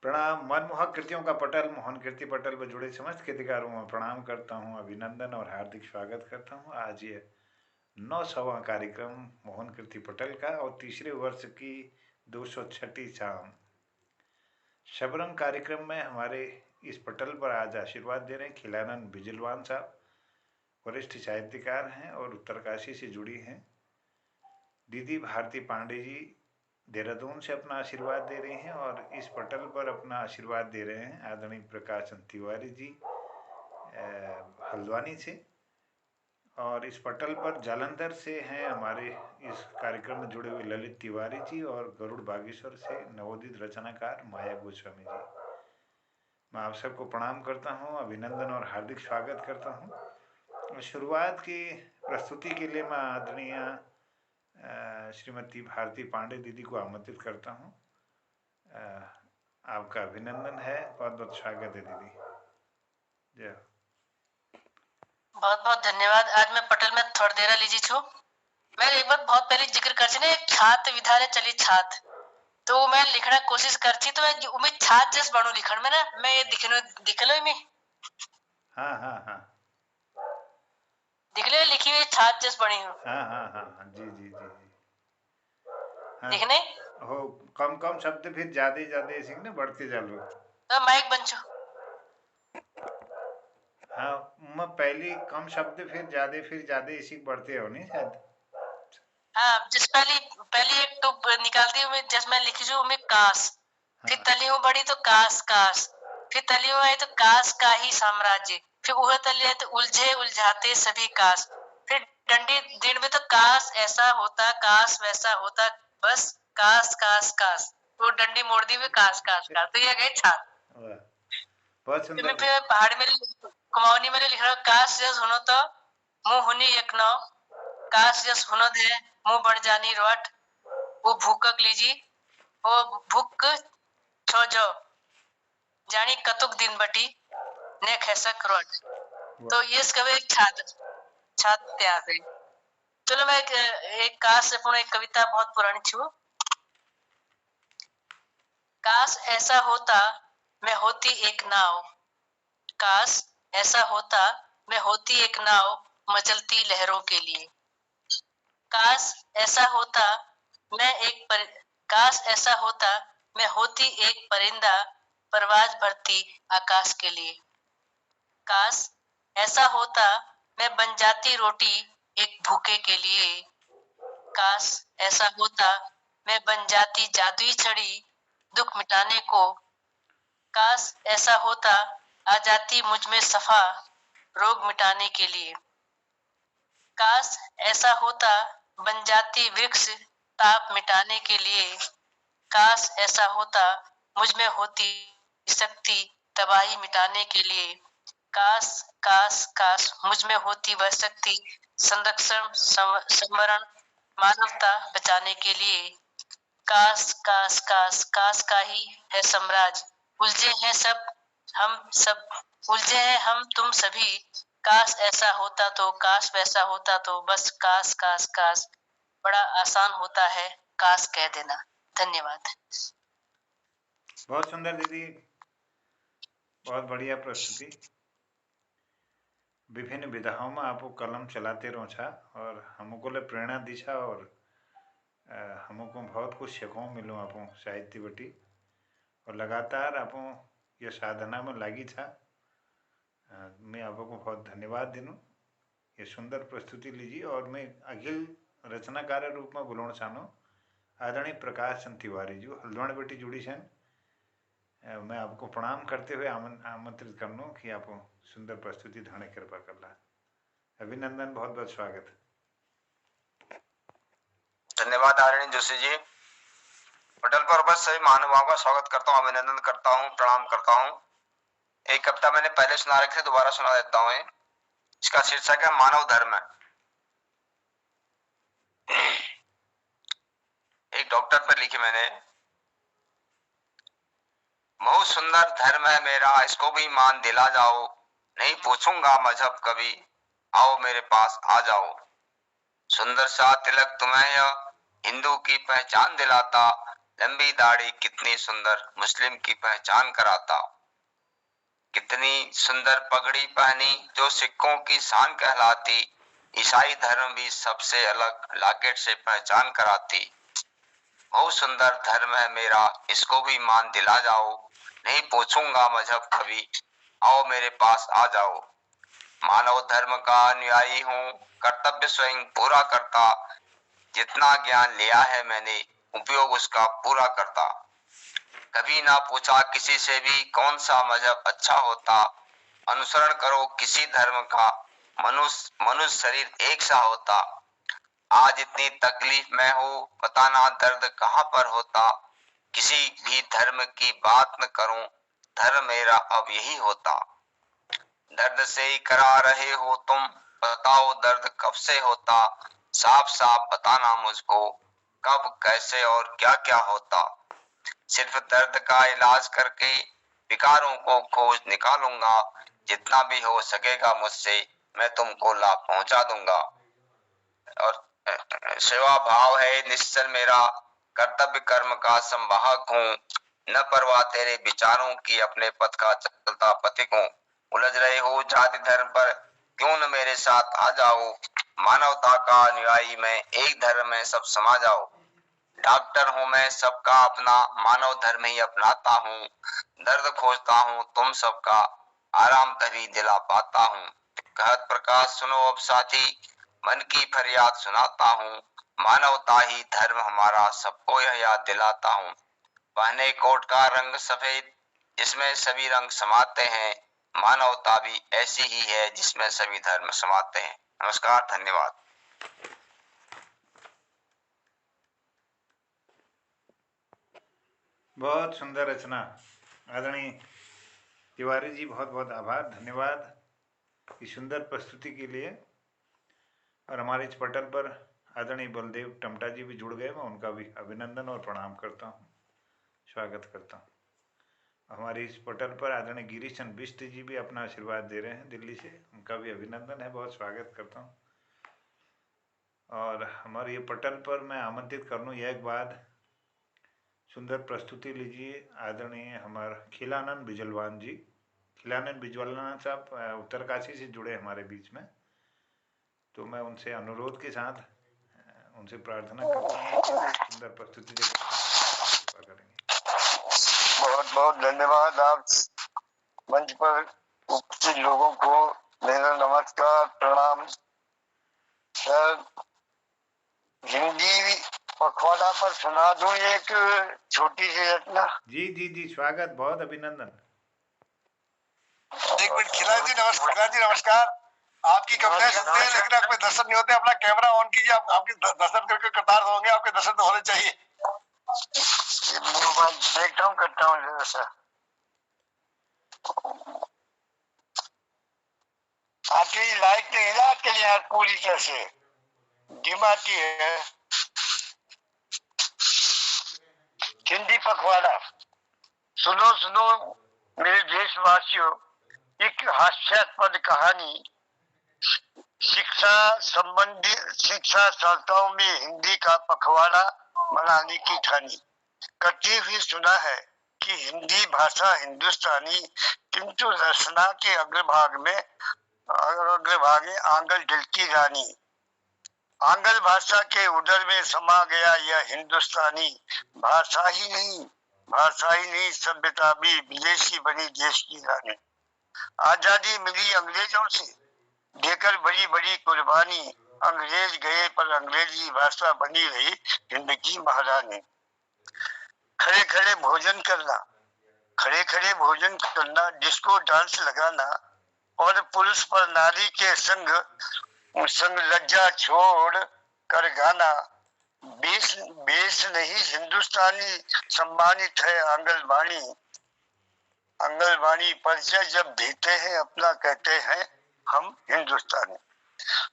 प्रणाम। मनमोहक कृतियों का पटल मोहन कीर्ति पटल पर जुड़े समस्त कृतिकारों में प्रणाम करता हूँ, अभिनंदन और हार्दिक स्वागत करता हूँ। आज ये 900वां कार्यक्रम मोहन कीर्ति पटल का और तीसरे वर्ष की 206वीं शाम शबरंग कार्यक्रम में हमारे इस पटल पर आज आशीर्वाद दे रहे हैं खिलानंद बिजलवान साहब। वरिष्ठ साहित्यकार हैं और उत्तरकाशी से जुड़ी हैं। दीदी भारती पांडे जी देहरादून से अपना आशीर्वाद दे रही हैं और इस पटल पर अपना आशीर्वाद दे रहे हैं आदरणीय प्रकाश चंद तिवारी जी हल्द्वानी से। और इस पटल पर जालंधर से हैं हमारे इस कार्यक्रम में जुड़े हुए ललित तिवारी जी और गरुड़ बागेश्वर से नवोदित रचनाकार माया गोस्वामी जी। मैं आप सबको प्रणाम करता हूँ, अभिनंदन और हार्दिक स्वागत करता हूँ। शुरुआत की प्रस्तुति के लिए मैं आदरणीय श्रीमती भारती पांडे दीदी को आमंत्रित करता हूँ। आपका अभिनंदन है, बहुत बहुत स्वागत है दीदी। जय। बहुत बहुत धन्यवाद। आज मैं पटल में थोड़ी देर लीजी छू। मैं एक बार बहुत पहले जिक्र कर ने छात विधारे चली छात तो मैं लिखना कोशिश करती तो मैं उम्मीद छात जस बनू लिखण में ना मैं ये दिखलो में हाँ हाँ हाँ दिखले लिखी हुई छात जस बनी हूँ। हाँ हाँ हाँ हाँ जी जी जी जी हाँ दिखने हो कम कम शब्द फिर ज्यादा ज्यादा सीखने बढ़ते चलो। तो माइक बन छो। हाँ मैं पहली कम शब्द फिर ज्यादा इसी बढ़ते हो नहीं शायद। हाँ जिस पहली एक तो निकाल दी मैं जस मैं लिखी जो मैं कास फिर हाँ तली हूँ बड़ी तो कास कास फिर तली हूँ आई तो कास का ही साम्राज्य फिर वह तली है तो उलझे उलझाते सभी कास फिर डंडी दिन में तो काश ऐसा होता काश वैसा होता बस काश काश काश वो डंडी मोड़ दी हुई काश काश काश तो ये गई छाप। वाह, बहुत फिर मैं सुंदर। फिर पहाड़ में कुमाऊनी में लिख रहा हूँ काश जस होनो तो मुंह हुनी एक नौ काश जस होनो दे मुंह बढ़ जानी रोट वो भूकक लीजी वो भूक छो जो जानी कतुक दिन बटी ने खैसक रोट। तो ये कवि छात्र छात्र तैयार है। चलो मैं एक काश से पूर्ण एक कविता बहुत पुरानी छू। काश ऐसा होता मैं होती एक नाव काश ऐसा होता मैं होती एक नाव मचलती लहरों के लिए काश ऐसा होता मैं काश ऐसा होता मैं होती एक परिंदा परवाज भरती आकाश के लिए काश ऐसा होता मैं बन जाती रोटी एक भूखे के लिए काश ऐसा होता मैं बन जाती जादुई छड़ी दुख मिटाने को काश ऐसा होता आ जाती मुझ में सफा रोग मिटाने के लिए काश ऐसा होता बन जाती वृक्ष ताप मिटाने के लिए काश ऐसा होता मुझ में होती शक्ति तबाही मिटाने के लिए काश काश काश मुझ में होती वह शक्ति संरक्षण संवरण मानवता बचाने के लिए काश काश काश काश का ही है साम्राज्य उलझे हैं सब उलझे हैं हम तुम सभी काश ऐसा होता तो काश वैसा होता तो बस काश काश काश बड़ा आसान होता है काश कह देना। धन्यवाद। बहुत सुंदर दीदी, बहुत बढ़िया प्रस्तुति। विभिन्न विधाओं में आपको कलम चलाते रहो छा और हमको ले प्रेरणा दिशा और हमको बहुत कुछ सीखो मिलो आपो साहित्य बटी और लगातार आपो ये साधना में लगी था। मैं आपको बहुत धन्यवाद दिनूँ। ये सुंदर प्रस्तुति लीजिए और मैं अखिल रचनाकार रूप में बोलना चाहूँ आदरणीय प्रकाश चंद तिवारी जी हल्द्वानी बेटी जुड़ी सन। मैं आपको प्रणाम करते हुए आमंत्रित करना कि आप सुंदर प्रस्तुति धाने कृपा करला। अभिनंदन, बहुत बहुत स्वागत। धन्यवाद आदरणीय जोशी जी। पटल पर बस सभी महानुभावों का स्वागत करता हूँ, अभिनंदन करता हूँ, प्रणाम करता हूँ। एक कविता मैंने पहले सुना रखी थी, दोबारा सुना देता हूँ। इसका शीर्षक है मानव धर्म। एक डॉक्टर पर लिखी मैंने, बहुत सुंदर धर्म है मेरा, इसको भी मान दिला जाओ, नहीं पूछूंगा मजहब कभी, आओ मेरे पास आ जाओ। सुंदर सा तिलक तुम्हें यह हिंदू की पहचान दिलाता, लंबी दाढ़ी कितनी सुंदर मुस्लिम की पहचान कराता। कितनी सुंदर पगड़ी पहनी जो सिखों की शान कहलाती। ईसाई धर्म भी सबसे अलग लॉकेट से पहचान कराती। बहुत सुंदर धर्म है मेरा, इसको भी मान दिला जाओ। नहीं पूछूंगा मजहब कभी, आओ मेरे पास आ जाओ। मानव धर्म का अनुयायी हूँ, कर्तव्य स्वयं पूरा करता। जितना ज्ञान लिया है मैंने, उपयोग उसका पूरा करता। कभी ना पूछा किसी से भी कौन सा मजहब अच्छा होता। अनुसरण करो किसी धर्म का, मनुष्य शरीर एक सा होता। आज इतनी तकलीफ में हूँ, बताना दर्द कहाँ पर होता। किसी भी धर्म की बात न करूं, धर्म मेरा अब यही होता। दर्द से ही करा रहे हो तुम, बताओ दर्द कब से होता। साफ साफ बताना मुझको, कब कैसे और क्या क्या होता। सिर्फ दर्द का इलाज करके विकारों को खोज निकालूंगा। जितना भी हो सकेगा मुझसे, मैं तुमको लाभ पहुंचा दूंगा। और सेवा भाव है निश्चल मेरा, कर्तव्य कर्म का संवाहक हूँ। न परवाह तेरे विचारों की, अपने पथ का चलता पथिक हूँ। उलझ रहे हो जाति धर्म पर, क्यों न मेरे साथ आ जाओ। मानवता का अनुयायी मैं, एक धर्म में सब समा जाओ। डॉक्टर हूँ मैं सबका अपना, मानव धर्म ही अपनाता हूँ। दर्द खोजता हूँ तुम सबका, आराम तभी दिला पाता हूँ। कहत प्रकाश सुनो अब साथी, मन की फरियाद सुनाता हूँ। मानवता ही धर्म हमारा, सबको यह याद दिलाता हूँ। पहने कोट का रंग सफेद, जिसमें सभी रंग समाते हैं। मानवता भी ऐसी ही है, जिसमें सभी धर्म समाते हैं। नमस्कार, धन्यवाद। बहुत सुंदर रचना आदरणीय तिवारी जी, बहुत बहुत आभार, धन्यवाद इस सुंदर प्रस्तुति के लिए। और हमारे इस पटल पर आदरणीय बलदेव टमटा जी भी जुड़ गए, मैं उनका भी अभिनंदन और प्रणाम करता हूँ, स्वागत करता हूँ। हमारे इस पटल पर आदरणीय गिरीश चंद्र बिष्ट जी भी अपना आशीर्वाद दे रहे हैं दिल्ली से, उनका भी अभिनंदन है, बहुत स्वागत करता हूँ। और हमारे ये पटल पर मैं आमंत्रित कर लूँ, यह एक बाद सुंदर प्रस्तुति लीजिए आदरणीय हमारे खिलानंद बिजलवान जी। खिलानंद बिजलवान साहब उत्तरकाशी से जुड़े हमारे बीच में, तो मैं उनसे अनुरोध के साथ उनसे प्रार्थना करता हूँ सुंदर प्रस्तुति देकर करेंगे। बहुत बहुत धन्यवाद। आप मंच पर उपस्थित लोगों को मेरा नमस्कार, प्रणाम। सर, हिंदी पखवाड़ा पर सुना दूं एक छोटी सी रचना? जी जी जी, स्वागत, बहुत अभिनंदन। एक मिनट। खिलाड़ी जी नमस्कार। जी नमस्कार। आपकी कविताएं सुनते हैं लेकिन आपके दर्शन नहीं होते। अपना कैमरा ऑन कीजिए, आपके दर्शन करके कतार होंगे, आपके दर्शन तो होने चाहिए। मोबाइल देखता हूँ, करता हूँ जरा सा। आपकी लाइट नहीं है आपके लिए पूरी तरह से डिम आती है। हिंदी पखवाड़ा। सुनो सुनो मेरे देशवासियों, एक हास्यास्पद कहानी। शिक्षा संस्थाओं में हिंदी का पखवाड़ा मनाने की ठानी। कथी भी सुना है कि हिंदी भाषा हिंदुस्तानी, किंतु रचना के अग्रभाग में आंगल ढलकी रानी। आंगल भाषा के उदर में समा गया यह हिंदुस्तानी। भाषा ही नहीं सभ्यता भी विदेशी बनी देश की रानी। आजादी मिली अंग्रेजों से, देकर बड़ी बड़ी कुर्बानी। अंग्रेज गए पर अंग्रेजी भाषा बनी रही हिंद की महारानी। खड़े खड़े भोजन करना, डिस्को डांस लगाना और पुरुष पर नारी के संग लज्जा छोड़ कर गाना। बेस नहीं हिंदुस्तानी, सम्मानित है आंगनबाड़ी परिचय जब देते हैं अपना, कहते हैं हम हिंदुस्तानी।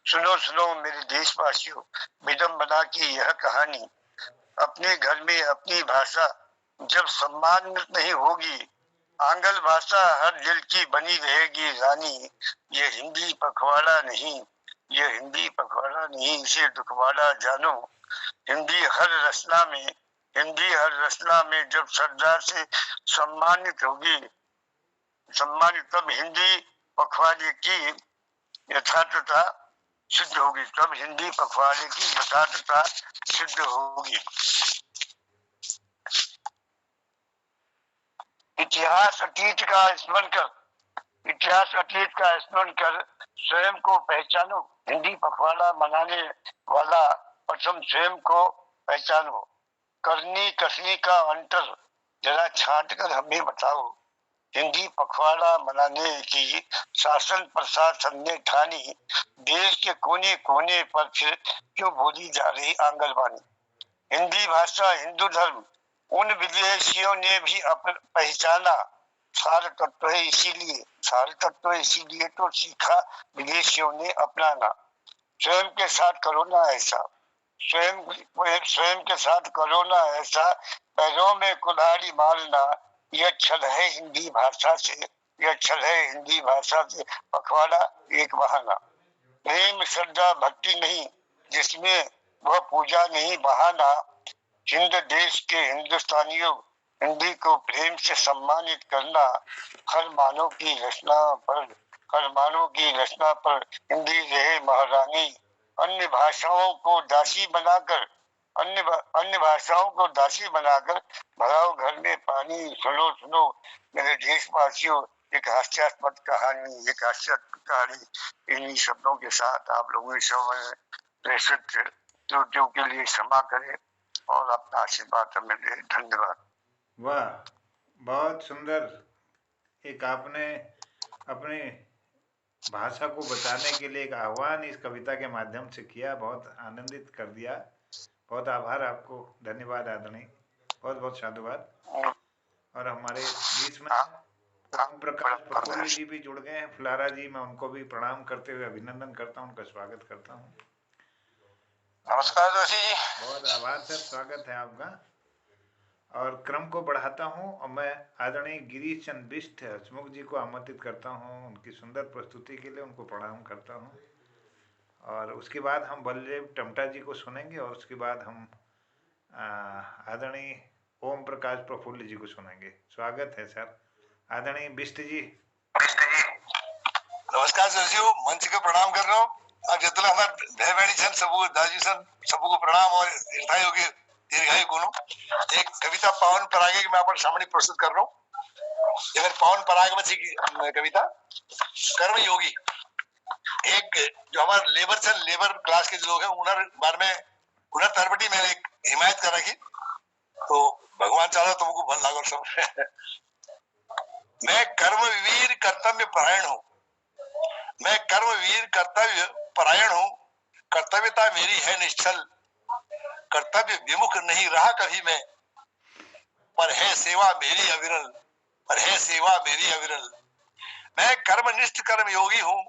सुनो मेरे देशवासियों, विडंबना की यह कहानी। अपने घर में अपनी भाषा जब सम्मानित नहीं होगी, आंगल भाषा हर दिल की बनी रहेगी रानी। ये हिंदी पखवाड़ा नहीं, इसे दुखवाड़ा जानो। हिंदी हर रचना में हिंदी हर रचना में जब श्रद्धा से सम्मानित होगी, तब हिंदी पखवाड़े की यथार्थता सिद्ध होगी, तब हिंदी पखवाड़े की यथार्थता सिद्ध होगी। इतिहास अतीत का स्मरण कर स्वयं को पहचानो। हिंदी पखवाड़ा मनाने वाला प्रथम स्वयं को पहचानो। करनी कसनी का अंतर जरा छांट कर हमें बताओ। हिंदी पखवाड़ा मनाने की शासन प्रशासन ने ठानी, देश के कोने कोने पर फिर क्यों बोली जा रही आंगनबाड़ी। हिंदी भाषा हिंदू धर्म उन विदेशियों ने भी पहचाना सार तत्व है, इसीलिए तो सीखा विदेशियों ने अपनाना। स्वयं के साथ करो ना ऐसा, स्वयं के साथ करो ना ऐसा, पैरों में कुल्हाड़ी मारना, यह छल है हिंदी भाषा से, पखवाड़ा एक बहाना। प्रेम श्रद्धा भक्ति नहीं जिसमें वह पूजा नहीं बहाना। हिंद देश के हिंदुस्तानियों, हिंदी को प्रेम से सम्मानित करना। हर मानव की रचना पर हिंदी रहे महारानी। अन्य भाषाओं को दासी बनाकर भराओ घर में पानी। सुनो मेरे देशवासियों, एक हास्यास्पद कहानी। इन्हीं शब्दों के साथ आप लोगों ने सब प्रेषित त्रुटियों के लिए क्षमा करें और अपना आशीर्वाद हमें दे। धन्यवाद। वाह, बहुत सुंदर। एक आपने अपने भाषा को बचाने के लिए एक आह्वान इस कविता के माध्यम से किया, बहुत आनंदित कर दिया। बहुत आभार आपको, धन्यवाद आदरणीय, बहुत बहुत साधुवाद। और हमारे बीच में ओम प्रकाश प्रफुल्ल जी भी जुड़ गए हैं, फुलारा जी, मैं उनको भी प्रणाम करते हुए अभिनंदन करता हूँ, उनका स्वागत करता हूँ। नमस्कार जोशी जी। बहुत आभार सर, स्वागत है आपका। और क्रम को बढ़ाता हूँ और मैं आदरणीय गिरीश चंद्र बिष्ट हसमुख जी को आमंत्रित करता हूँ उनकी सुंदर प्रस्तुति के लिए, उनको प्रणाम करता हूँ। और उसके बाद हम बलदेव टमटा जी को सुनेंगे और उसके बाद हम आदरणीय ओम प्रकाश प्रफुल्ल जी को सुनेंगे। स्वागत है सर, आदरणीय बिष्ट जी। नमस्कार जोशी, मंच को प्रणाम कर रहा हूँ। जितना हमारे भाई बहनी सन सबको, दादी सन सबको प्रणाम और दीर्घायु गुणों। एक कविता पावन परागे की मैं आपके सामने प्रस्तुत कर रहा हूँ। ये पावन परागवती की कविता कर्म योगी। एक जो हमारे लेबर क्लास के लोग हैं उन्हें बारे में उन्हें तरबटी मैंने एक हिमायत कर रखी, तो भगवान चाहो तुमको भल लागो सब। मैं कर्मवीर कर्तव्य परायण हूँ, मैं कर्मवीर कर्तव्य परायण हूँ। कर्तव्यता मेरी है निश्चल, कर्तव्य विमुख नहीं रहा कभी मैं, पर है सेवा मेरी अविरल, मैं कर्मनिष्ठ कर्म योगी हूँ,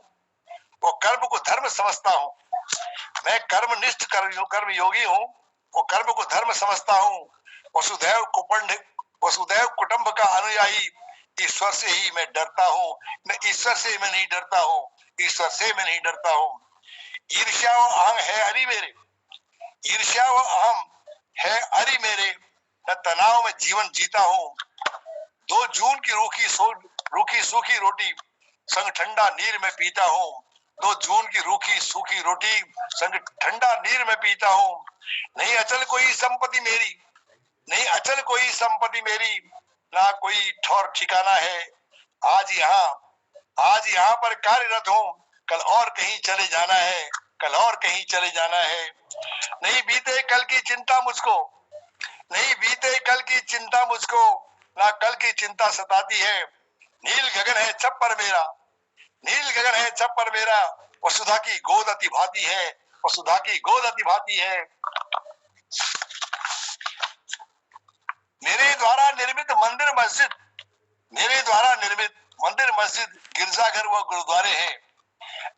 वो कर्म को धर्म समझता हूँ। मैं कर्मनिष्ठ कर्म योगी हूँ, वो कर्म को धर्म समझता हूँ। वसुधैव कुटुंब का अनुयायी, ईश्वर से ही मैं डरता हूँ। ईश्वर से मैं नहीं डरता हूँ। ईर्ष्या व अहम है अरि मेरे, मैं तनाव में जीवन जीता हूँ। 2 जून की रूखी सूखी रोटी संग ठंडा नीर में पीता हूँ। 2 जून की रूखी सूखी रोटी संग ठंडा नीर में पीता हूँ। नहीं अचल कोई संपत्ति मेरी, ना कोई ठौर ठिकाना है। आज यहाँ पर कार्यरत हूँ, कल और कहीं चले जाना है। नहीं बीते कल की चिंता मुझको, ना कल की चिंता सताती है। नील गगन है छप्पर मेरा, वसुधा की गोद अति भाती है। मेरे द्वारा निर्मित मंदिर मस्जिद गिरजाघर व गुरुद्वारे हैं।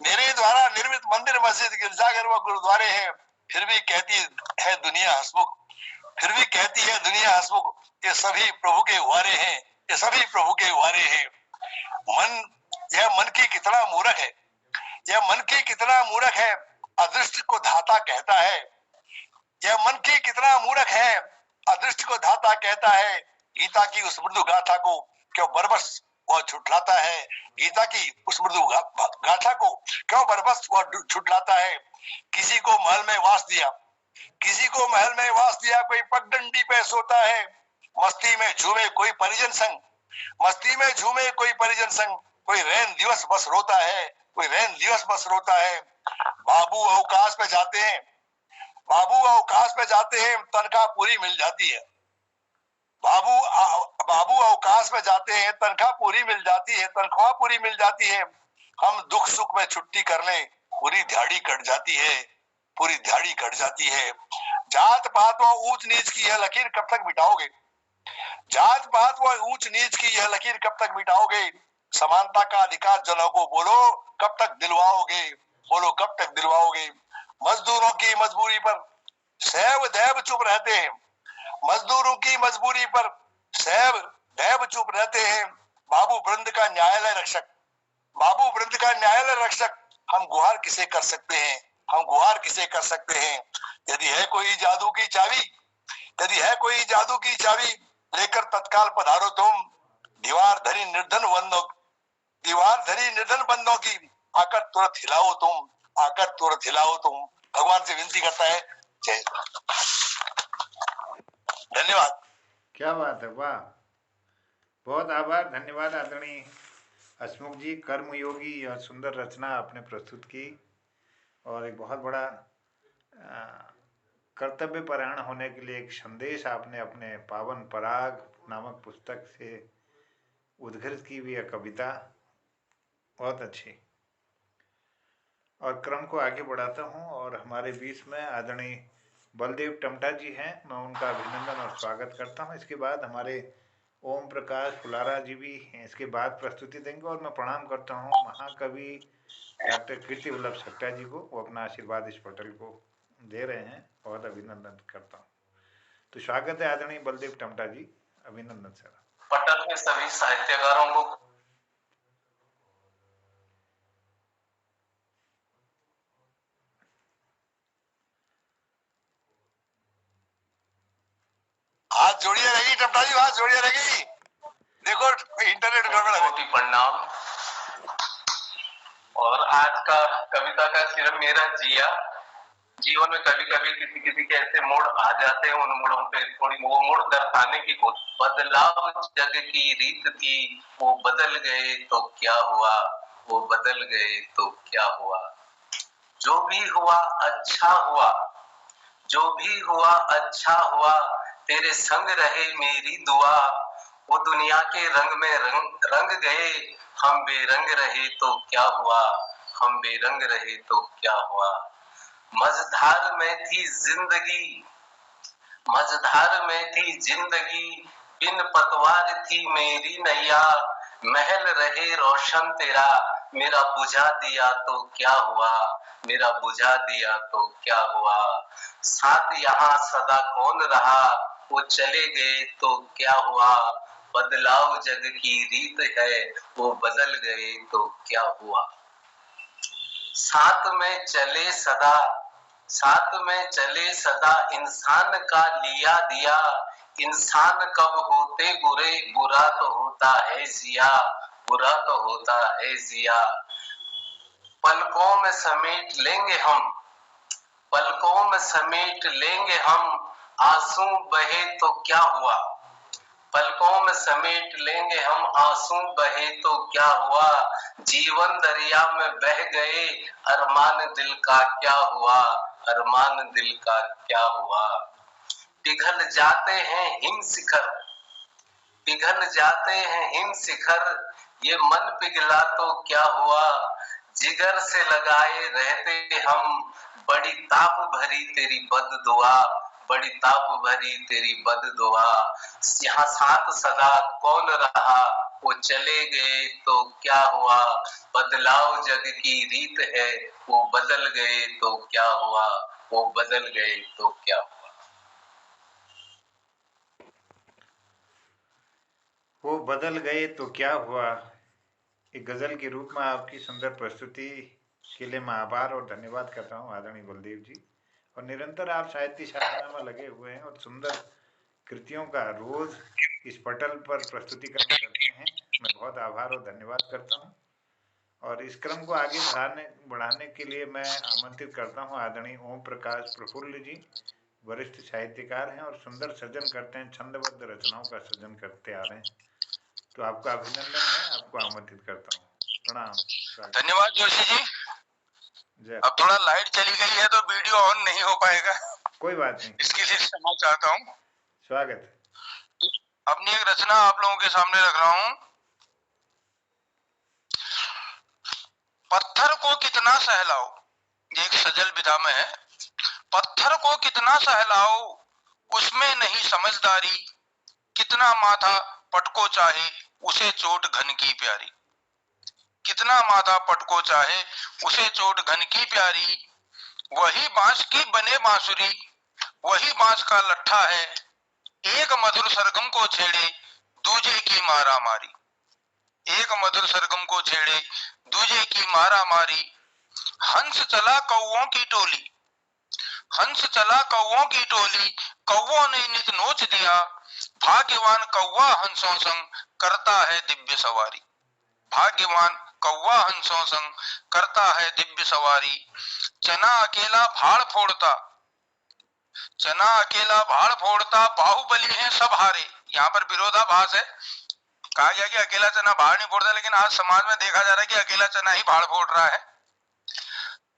मेरे द्वारा निर्मित मंदिर मस्जिद गिरजाघर व गुरुद्वारे हैं। फिर भी कहती है दुनिया हंसमुख, ये सभी प्रभु के वारे हैं। मन की कितना मूर्ख है, अदृष्ट को धाता कहता है। यह मन की कितना मूर्ख है, अदृष्ट को धाता कहता है, गीता की उस मृदु गाथा को क्यों बरबस वह छुटलाता है, गीता की उस मृदु गाथा को क्यों बरबस वह छुटलाता है। किसी को महल में वास दिया, किसी को महल में वास दिया, कोई पगडंडी पे सोता है, मस्ती में झूमे कोई परिजन संग, मस्ती में झूमे कोई परिजन संग, कोई रैन दिवस बस रोता है, कोई रैन दिवस बस रोता है। बाबू अवकाश पे जाते हैं, बाबू अवकाश पे जाते हैं, तनख्वाह पूरी मिल जाती है। बाबू अवकाश में जाते हैं, तनख्वाह पूरी मिल जाती है, तनख्वाह पूरी मिल जाती है। हम दुख सुख में छुट्टी करने पूरी दिहाड़ी कट जाती है, पूरी दिहाड़ी कट जाती है। जात पात व ऊंच नीच की यह लकीर कब तक मिटाओगे, जात पात व ऊंच नीच की यह लकीर कब तक मिटाओगे। समानता का अधिकार जनों को बोलो कब तक दिलवाओगे, बोलो कब तक दिलवाओगे। मजदूरों की मजबूरी पर सैव दैव चुप रहते हैं, मजदूरों की मजबूरी पर सैव दैव चुप रहते हैं। बाबू वृंद का न्यायालय रक्षक, बाबू वृंद का न्यायालय रक्षक, हम गुहार किसे कर सकते हैं, हम गुहार किसे कर सकते हैं। यदि है कोई जादू की चाबी, यदि है कोई जादू की चाबी, लेकर तत्काल पधारो तुम, दीवार धरी निर्धन बंदों, दीवार धरी निर्धन बंदों की आकर तुरंत हिलाओ तुम, आकर तुरंत हिलाओ तुम। भगवान से विनती करता है। जय धन्यवाद। क्या बात है, वाह, बहुत आभार, धन्यवाद आदरणीय हसमुख जी। कर्मयोगी यह सुंदर रचना आपने प्रस्तुत की और एक बहुत बड़ा कर्तव्य परायण होने के लिए एक संदेश आपने अपने पावन पराग नामक पुस्तक से उद्घृत की हुई है कविता, बहुत अच्छी। और क्रम को आगे बढ़ाता हूँ और हमारे बीच में आदरणीय बलदेव टमटा जी हैं, मैं उनका अभिनंदन और स्वागत करता हूँ। इसके बाद हमारे ओम प्रकाश फुलारा जी भी हैं, इसके बाद प्रस्तुति देंगे। और मैं प्रणाम करता हूँ महाकवि डॉक्टर कीर्ति वल्लभ सक्टा जी को, वो अपना आशीर्वाद इस पटल को दे रहे हैं, बहुत अभिनंदन करता हूँ। तो स्वागत है आदरणीय बलदेव टमटा जी, अभिनंदन सर। पटल के सभी साहित्यकारों को हाथ जोड़िए रहेगी टमटा जी, हाथ जोड़िए रहेगी। देखो इंटरनेट गड़बड़ है। कोटि प्रणाम। और आज का कविता का सिर्फ मेरा जिया, जीवन में कभी कभी किसी किसी के ऐसे मोड़ आ जाते हैं, उन मोड़ों पे थोड़ी वो मोड़ दर्शाने की कोशिश। बदलाव जग की रीत थी, वो बदल गए तो क्या हुआ, वो बदल गए तो क्या हुआ। जो भी हुआ अच्छा हुआ, जो भी हुआ अच्छा हुआ, तेरे संग रहे मेरी दुआ। वो दुनिया के रंग में रंग गए, हम बेरंग रहे तो क्या हुआ, हम बेरंग रहे तो क्या हुआ। मझधार में थी जिंदगी, मझधार में थी जिंदगी, बिन पतवार थी मेरी नैया। महल रहे रोशन तेरा, मेरा बुझा दिया तो क्या हुआ, मेरा बुझा दिया तो क्या हुआ। साथ यहाँ सदा कौन रहा, वो चले गए तो क्या हुआ। बदलाव जग की रीत है, वो बदल गए तो क्या हुआ। साथ में चले सदा, साथ में चले सदा, इंसान का लिया दिया। इंसान कब होते बुरे, बुरा तो होता है जिया, बुरा तो होता है जिया। पलकों में समेट लेंगे हम, पलकों में समेट लेंगे हम, आंसू बहे तो क्या हुआ। पलकों में समेट लेंगे हम, आंसू बहे तो क्या हुआ। जीवन दरिया में बह गए, अरमान दिल का क्या हुआ, अरमान दिल का क्या हुआ। पिघल जाते हैं हिम शिखर, पिघल जाते हैं हिम शिखर, ये मन पिघला तो क्या हुआ। जिगर से लगाए रहते हम, बड़ी ताप भरी तेरी बद दुआ, बड़ी ताप भरी तेरी बद दुआ। यहाँ साथ सदा कौन रहा, वो चले गए तो क्या हुआ। बदलाव जग की रीत है, वो बदल गए तो क्या हुआ, वो बदल गए तो क्या हुआ। वो बदल गए तो क्या हुआ, एक गजल के रूप में आपकी सुंदर प्रस्तुति के लिए मैं आभार और धन्यवाद करता हूँ आदरणीय बलदेव जी। और निरंतर आप साहित्य साधना में लगे हुए हैं और सुंदर कृतियों का रोज इस पटल पर प्रस्तुतिकरण करते हैं। मैं बहुत आभार और धन्यवाद करता हूँ और इस क्रम को आगे बढ़ाने के लिए मैं आमंत्रित करता हूँ आदरणीय ओम प्रकाश प्रफुल्ल जी। वरिष्ठ साहित्यकार हैं और सुंदर सृजन करते हैं, छंदबद्ध रचनाओं का सृजन करते आ रहे हैं। तो आपका अभिनंदन है, आपको आमंत्रित करता हूँ। प्रणाम। धन्यवाद जोशी जी। जय। अब थोड़ा लाइट चली गई है तो वीडियो ऑन नहीं हो पाएगा, कोई बात नहीं, इसके लिए क्षमा चाहता हूँ। स्वागत है। अपनी एक रचना आप लोगों के सामने रख रहा हूँ। पत्थर को कितना सहलाओ, ये एक सजल विधा में है। पत्थर को कितना सहलाओ, उसमें नहीं समझदारी, कितना माथा पटको चाहे उसे चोट घन की प्यारी। कितना माथा पटको चाहे उसे चोट घन की प्यारी, वही बांस की बने बांसुरी, वही बांस का लट्ठा है, एक मधुर सरगम को छेड़े दूजे की मारा मारी। एक मधुर सरगम को छेड़े दूजे की मारा मारी। हंस चला कौओं की टोली, हंस चला कौओं की टोली, कौओं ने नित नोच दिया, भाग्यवान कौवा हंसों संग करता है दिव्य सवारी। भाग्यवान कौवा हंसों संग करता है दिव्य सवारी। चना अकेला भाड़ फोड़ता, चना अकेला भाड़ फोड़ता, बाहुबली है सब हारे। यहाँ पर विरोधाभास है, कहा गया कि अकेला चना भाड़ नहीं फोड़ता, लेकिन आज समाज में देखा जा रहा है कि अकेला चना ही भाड़ फोड़ रहा है।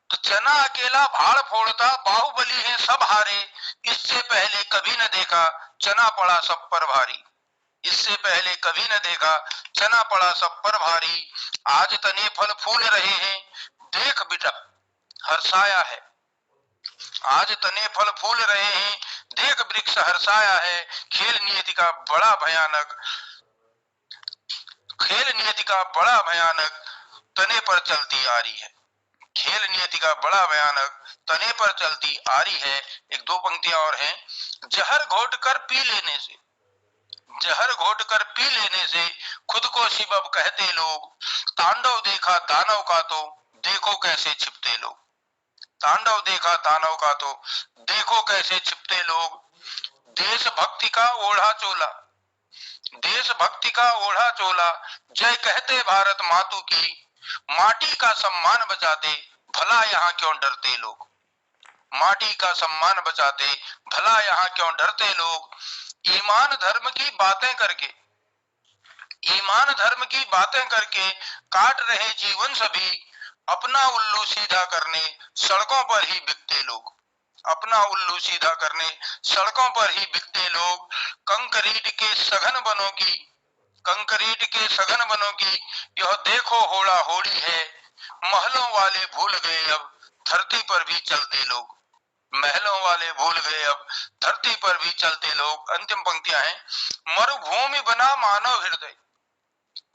तो चना अकेला भाड़ फोड़ता, बाहुबली है सब हारे, इससे पहले कभी न देखा चना पड़ा सब पर भारी। इससे पहले कभी न देखा चना पड़ा सब पर भारी। आज तने फल फूल रहे हैं, देख बेटा हर्षाया है। आज तने फल फूल रहे हैं, देख वृक्ष हर्षाया है। खेल नियति का बड़ा भयानक, खेल नियति का बड़ा भयानक तने पर चलती आ रही है। खेल नियति का बड़ा भयानक तने पर चलती आ रही है। एक दो पंक्तियां और हैं। जहर घोट कर पी लेने से, जहर घोट कर पी लेने से खुद को शिव अब कहते लोग। तांडव देखा दानव का तो देखो कैसे छिपते लोग। तांडव देखा दानव का तो देखो कैसे छिपते लोग। देशभक्ति का ओढ़ा चोला, देशभक्ति का ओढ़ा चोला, जय कहते भारत मातु की, माटी का सम्मान बचाते भला यहाँ क्यों डरते लोग। माटी का सम्मान बचाते भला यहाँ क्यों डरते लोग। ईमान धर्म की बातें करके, ईमान धर्म की बातें करके काट रहे जीवन सभी, अपना उल्लू सीधा करने सड़कों पर ही बिकते लोग। अपना उल्लू सीधा करने सड़कों पर ही बिकते लोग। कंक्रीट के सघन बनों की, कंक्रीट के सघन बनों की यह देखो होड़ा होड़ी है। महलों वाले भूल गए अब धरती पर भी चलते लोग। महलों वाले भूल गए अब धरती पर भी चलते लोग। अंतिम पंक्तियां हैं। मरुभूमि बना मानव हृदय,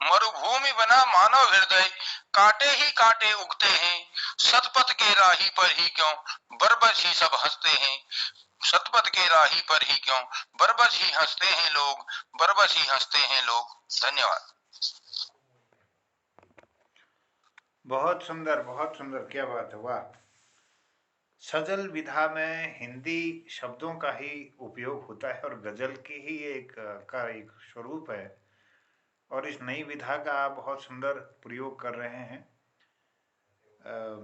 मरुभूमि बना मानव हृदय, कांटे ही कांटे उगते हैं। सतपथ के राही पर ही क्यों बरबस ही सब हंसते हैं। सतपथ के राही पर ही क्यों बरबस ही हंसते हैं लोग, बरबस ही हंसते हैं लोग। धन्यवाद। बहुत सुंदर, बहुत सुंदर, क्या बात है, वाह। सजल विधा में हिंदी शब्दों का ही उपयोग होता है और गजल की ही एक स्वरूप है और इस नई विधा का आप बहुत सुंदर प्रयोग कर रहे हैं।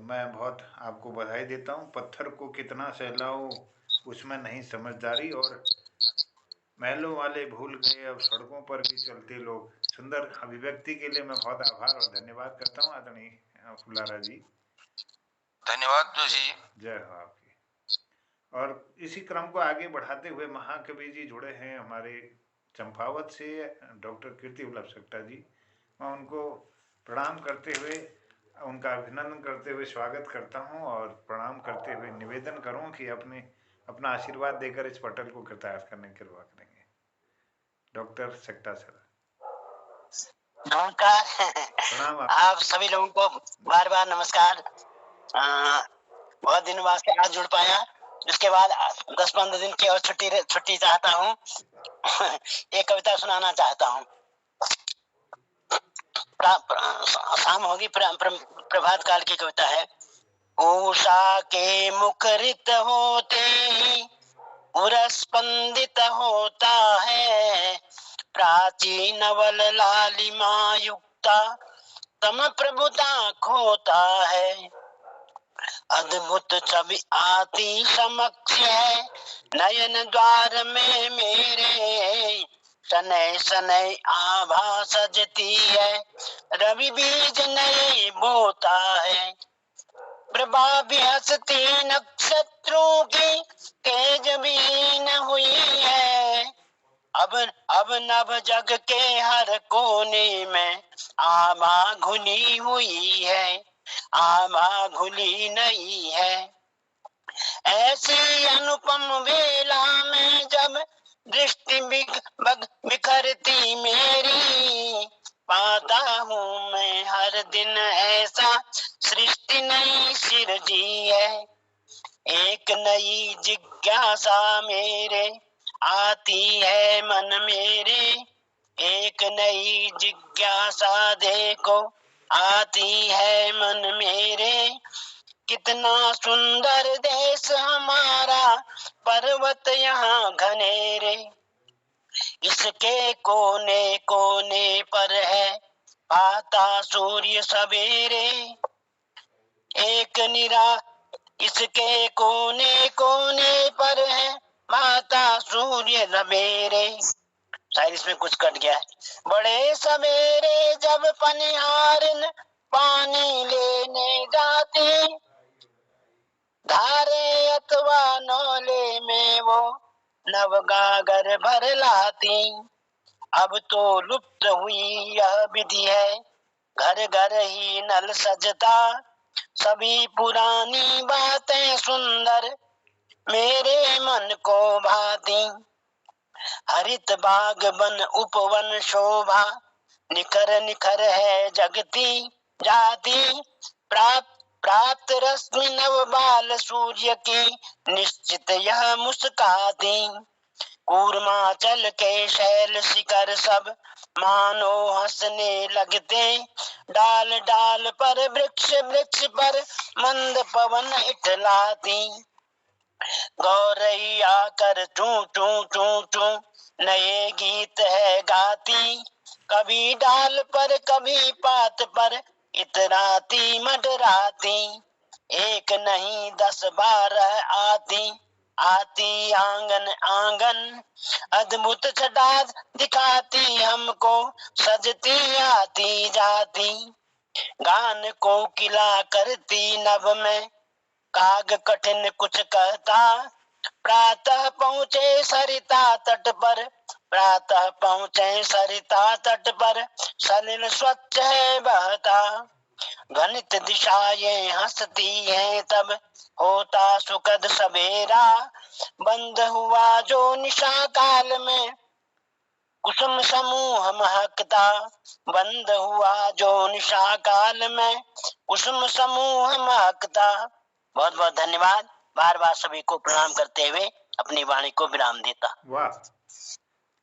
मैं बहुत आपको बधाई देता हूँ। पत्थर को कितना सहलाओ, उसमें नहीं समझदारी, और महलों वाले भूल गए अब सड़कों पर भी चलते लोग। सुंदर अभिव्यक्ति के लिए मैं बहुत आभार और धन्यवाद करता हूँ आदरणीय फुलारा जी। धन्यवाद जोशी जी। जय हो आपकी। और इसी क्रम को आगे बढ़ाते हुए महाकवि जी जुड़े हैं हमारे चंपावत से, डॉक्टर कीर्ति वल्लभ सक्टा जी। मैं उनको प्रणाम करते हुए, उनका अभिनंदन करते हुए स्वागत करता हूं और प्रणाम करते हुए निवेदन करूं कि अपना आशीर्वाद देकर इस पटल को कृतार्थ करने की कृपा करेंगे। डॉक्टर सक्टा सर। नमस्कार। प्रणाम आप सभी लोगों को बार बार नमस्कार। बहुत दिनों बाद से आज जुड़ पाया, इसके बाद 10-15 दिन की और छुट्टी चाहता हूँ। एक कविता सुनाना चाहता हूँ। शाम होगी, प्रभात काल की कविता है। उषा के मुखरित होते ही, उरस्पंदित होता है, प्राचीन नवल लालिमा युक्ता तम प्रभुता खोता है। अद्भुत छवि आती समक्ष है, नयन द्वार में मेरे, सनय सनय आभा सजती है, रवि बीज नए बोता है। प्रभा भी हंसती नक्षत्रों की, तेज बीन हुई है। अब नभ जग के हर कोने में आभा घुली हुई है, आभा घुली नहीं है। ऐसी अनुपम वेला में जब दृष्टि बिखरती मेरी, पाता हूँ मैं हर दिन ऐसा सृष्टि नई सिरजी है। एक नई जिज्ञासा मेरे आती है मन मेरे, एक नई जिज्ञासा देखो आती है मन मेरे। कितना सुंदर देश हमारा, पर्वत यहाँ घनेरे, इसके कोने कोने पर है आता सूर्य सवेरे। एक निरा इसके कोने कोने पर है माता सूर्य सवेरे। शायद इसमें कुछ कट गया है। बड़े सवेरे जब पनिहारिन पानी लेने जाती, धारे अथवा नौले में वो नव गागर भर लाती। अब तो लुप्त हुई यह विधि है, घर घर ही नल सजता। सभी पुरानी बातें सुंदर मेरे मन को भाती। हरित बाग बन उपवन शोभा, निखर निखर है जगती जाती। प्राप्त रश्मि नव बाल सूर्य की, निश्चित यह मुस्काती। कूर्माचल के शैल शिखर सब मानो हंसने लगते, डाल डाल पर वृक्ष वृक्ष पर मंद पवन इठलाती। गौरैया कर चू चू चू चू नए गीत है गाती। कभी डाल पर कभी पात पर इतराती मडराती। एक नहीं 10-12 आती आती आंगन आंगन। अद्भुत छटा दिखाती हमको, सजती आती जाती। गान को किला करती नभ में, काग कठिन कुछ कहता। प्रातः पहुँचे सरिता तट पर, प्रातः पहुँचे सरिता तट पर, सलिल स्वच्छ है बहता। गणित दिशाएं हंसती हैं तब, होता सुखद सवेरा। बंद हुआ जो निशा काल में, कुसुम समूह महकता। बंद हुआ जो निशा काल में, कुसुम समूह महकता। बहुत बहुत धन्यवाद। बार बार सभी को प्रणाम करते हुए अपनी वाणी को विराम देता। वाह,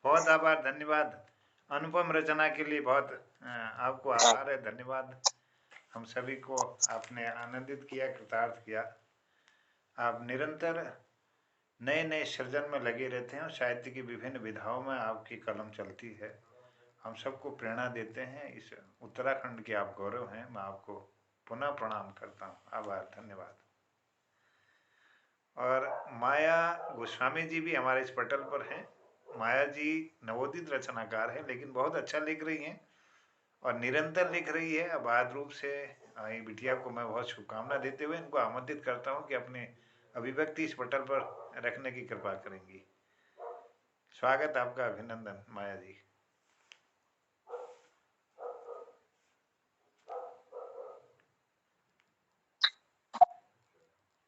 बहुत आभार, धन्यवाद। अनुपम रचना के लिए बहुत आपको आभार है, धन्यवाद। हम सभी को आपने आनंदित किया, कृतार्थ किया। आप निरंतर नए नए सृजन में लगे रहते हैं और साहित्य की विभिन्न विधाओं में आपकी कलम चलती है। हम सबको प्रेरणा देते हैं। इस उत्तराखंड के आप गौरव हैं। मैं आपको पुनः प्रणाम करता हूँ। आभार, धन्यवाद। और माया गोस्वामी जी भी हमारे इस पटल पर हैं। माया जी नवोदित रचनाकार है, लेकिन बहुत अच्छा लिख रही हैं और निरंतर लिख रही है। अबाध रूप से ये बिटिया को मैं बहुत शुभकामना देते हुए इनको आमंत्रित करता हूँ कि अपने अभिव्यक्ति इस पटल पर रखने की कृपा करेंगी। स्वागत आपका, अभिनंदन माया जी।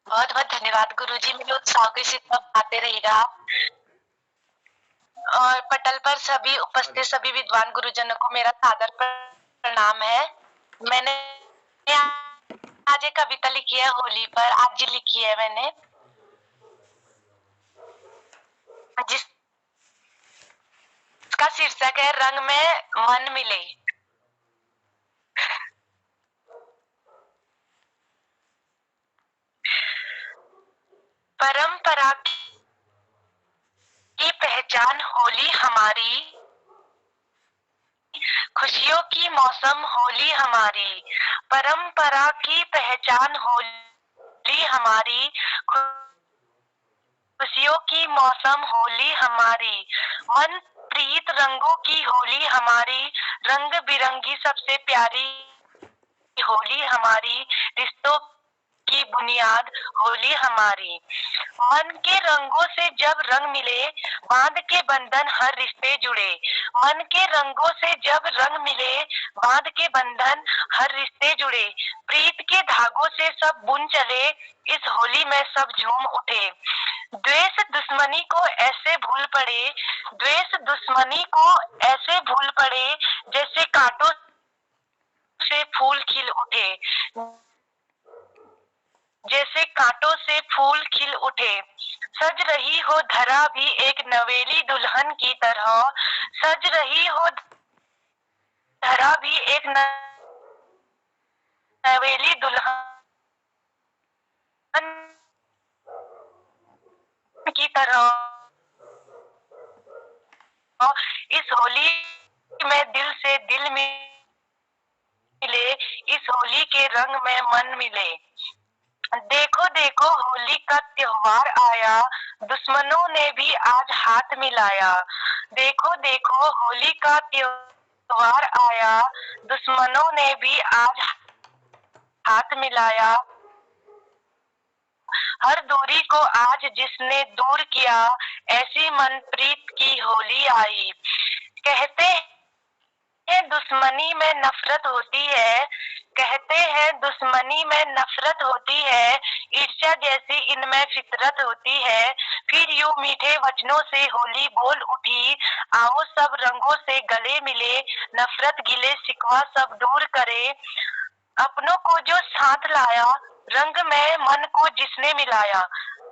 बहुत बहुत धन्यवाद गुरुजी, मेरे उत्साह के सितम आते रहेगा। और पटल पर सभी उपस्थित सभी विद्वान गुरुजनों को मेरा सादर प्रणाम है। मैंने आज एक कविता लिखी है होली पर, आज ही लिखी है मैंने, जिसका शीर्षक है रंग में मन मिले। परंपरा की पहचान होली हमारी, खुशियों की मौसम होली हमारी, परंपरा की पहचान होली हमारी, खुशियों की मौसम होली हमारी, मन प्रीत रंगों की होली हमारी, रंग बिरंगी सबसे प्यारी होली हमारी, रिश्तों की बुनियाद होली हमारी। मन के रंगों से जब रंग मिले, बांध के बंधन हर रिश्ते जुड़े। मन के रंगों से जब रंग मिले, बांध के बंधन हर रिश्ते जुड़े। प्रीत के धागों से सब बुन चले, इस होली में सब झूम उठे। द्वेष दुश्मनी को ऐसे भूल पड़े, द्वेष दुश्मनी को ऐसे भूल पड़े, जैसे कांटों से फूल खिल उठे, जैसे कांटों से फूल खिल उठे। सज रही हो धरा भी एक नवेली दुल्हन की तरह, सज रही हो धरा भी एक नवेली दुल्हन की तरह। इस होली में दिल से दिल मिले, इस होली के रंग में मन मिले। देखो देखो होली का त्योहार आया, दुश्मनों ने भी आज हाथ मिलाया। देखो देखो होली का त्योहार आया, दुश्मनों ने भी आज हाथ मिलाया। हर दूरी को आज जिसने दूर किया, ऐसी मनप्रीत की होली आई। कहते हैं दुश्मनी में नफरत होती है, कहते हैं दुश्मनी में नफरत होती है, ईर्ष्या जैसी इनमें फितरत होती है। फिर यूं मीठे वचनों से होली बोल उठी, आओ सब रंगों से गले मिले, नफरत गिले शिकवा सब दूर करे। अपनों को जो साथ लाया, रंग में मन को जिसने मिलाया।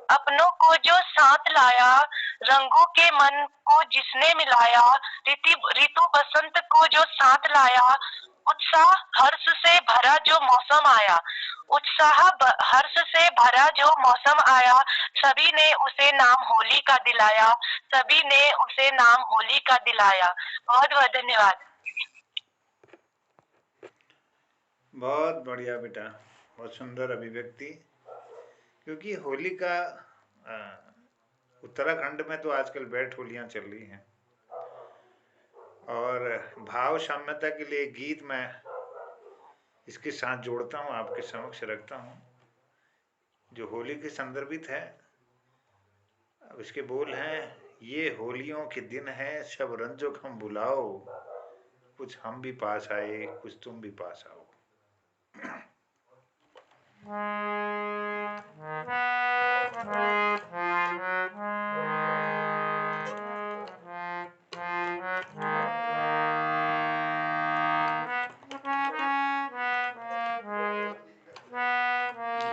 अपनों को जो साथ लाया, रंगों के मन को जिसने मिलाया। ऋतु बसंत को जो साथ लाया, उत्साह हर्ष से भरा जो मौसम आया। उत्साह हर्ष से भरा जो मौसम आया, सभी ने उसे नाम होली का दिलाया, सभी ने उसे नाम होली का दिलाया। बहुत बहुत धन्यवाद। बहुत बढ़िया बेटा, बहुत सुंदर अभिव्यक्ति। क्योंकि होली का उत्तराखंड में तो आजकल बैठ होलियां चल रही हैं, और भाव साम्यता के लिए गीत मैं इसके साथ जोड़ता हूँ, आपके समक्ष रखता हूँ, जो होली के संदर्भित है। अब इसके बोल हैं, ये होलियों के दिन है, सब रंजो हम बुलाओ, कुछ हम भी पास आए, कुछ तुम भी पास आओ।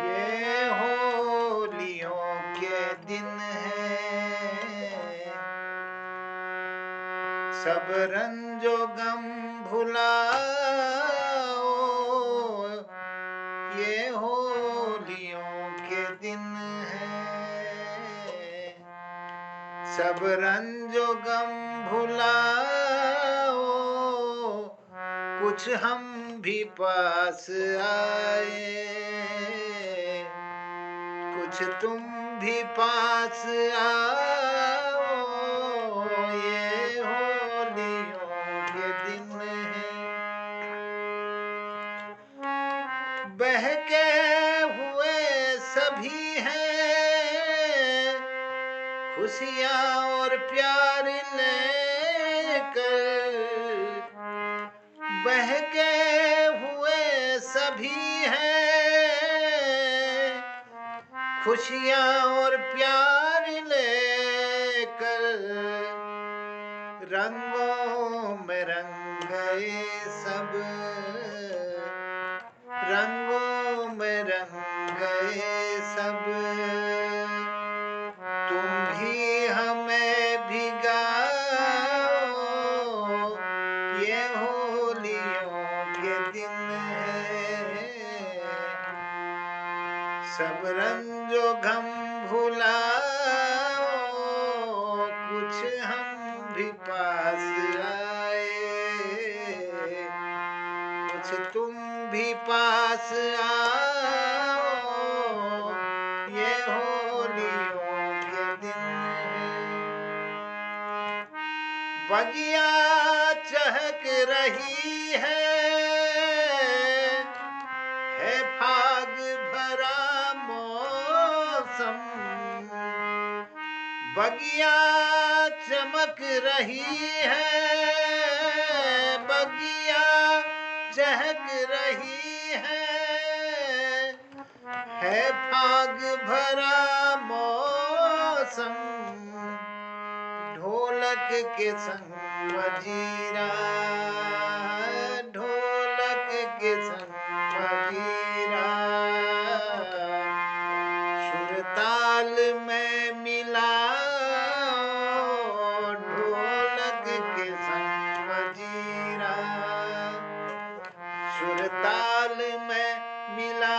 ये होलियों के दिन है, सब रंजो गम भुलाओ, ये होलियों के दिन है, सब रंजो गम भुलाओ, कुछ हम भी पास आए, कुछ तुम भी पास आओ, ये होलियों के दिन है। बहके हुए सभी हैं, खुशियाँ और प्यार लेकर, बहके हुए सभी हैं, खुशियाँ और प्यार लेकर, रंगों में रंग गए सब, रंगों में रंग गए सब, तुम भी हमें भिगाओ, ये होलियों के दिन है, सब रंजो गम भुलाओ, कुछ कुछ तुम भी पास आओ, ये होलियों के दिन है। बगिया चहक रही है फाग भरा मौसम। बगिया चमक रही बगिया चहक रही है फाग भरा मौसम। ढोलक के संग मजीरा, ढोलक के संग मजीरा, सुर ताल में मिला, ढोलक के संग मजीरा, सुर ताल में मिला,